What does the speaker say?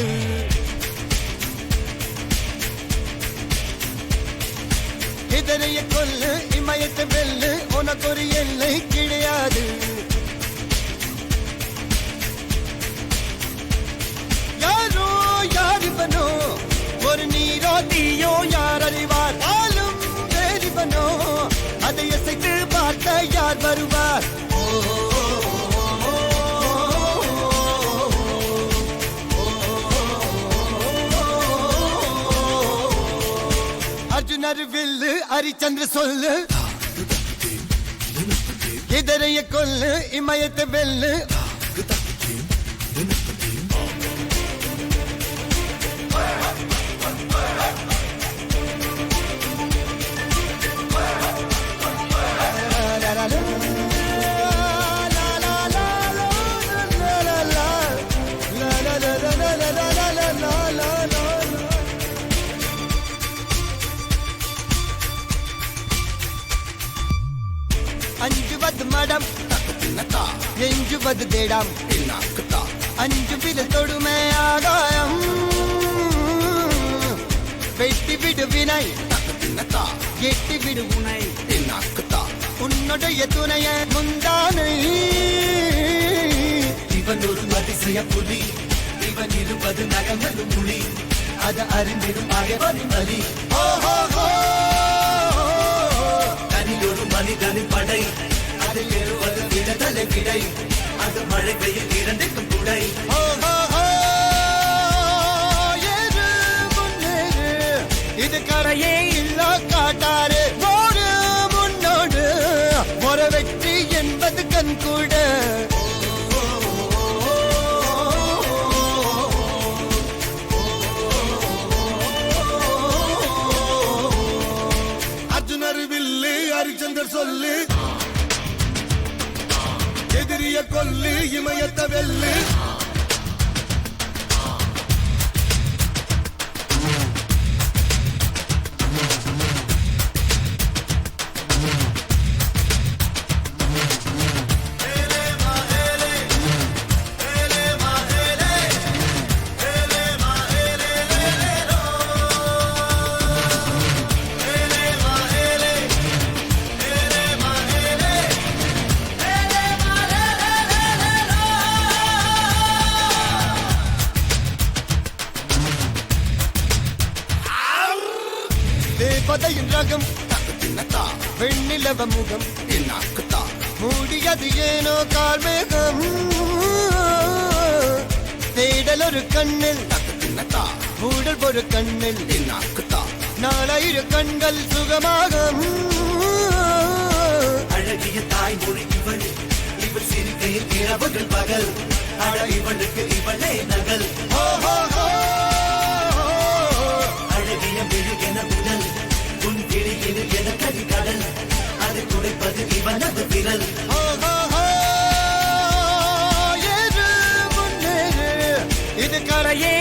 கிடையாது. இதனைய கொல்லு இமயத்தை வெல்லு உனக்கு ஒரு எல்லை கிடையாது. யாரோ யாரிவனோ ஒரு நீரோ தீயோ யார் அறிவார். ஆளும் வேறிவனோ அதை அசைத்து பார்க்க யார் வருவார். அர்ஜுனர் வில்லு ஹரிச்சந்திர சொல்லு இதரைய கொல்லு இமயத்தை வெல்லு. அஞ்சுவது மடம் எஞ்சுவது தேடம். அஞ்சு வித தொடுமை ஆகாயம் வெட்டி விடு வினை எட்டி விடு உனை. உன்னுடைய துணைய முந்தானை இவன் ஒரு அதிசய புலி. இவன் இருப்பது நகமது மொழி அது அறிந்திடும் ஆகவனி வலி. தனியொரு மனிதனின் படை அதில் எழுவது விடுதலை விடை. அது மழை பெய்யும் இரண்டுக்கும் குடை. இது கரையே இல்ல காட்டாரு ஒரு முன்னோடு ஒரு வெற்றி என்பது கண் கூட. அர்ஜுனர் வில்லு ஹரிச்சந்தர் சொல்லு எதிரிய கொல்லு இமயத்த வெல்லு. தேவதையின் ரகம் வெண்ணிலவ முகம் மூடியது ஏனோ கார்மேகம். தேடல் ஒரு கண்ணில் மூடல் ஒரு கண்ணில் நாலாயிர கண்கள் சுகமாக. அழகிய தாய்மொழி இவள் இவள் சிரிக்கையில் இரவுகள் பகல். அழ இவளுக்கு இவளே நகல். அழகிய மெழுகென உடல் உன் கிளியில் என கதி கடல் அதை துடைப்பது இவனது விரல். இது கரையே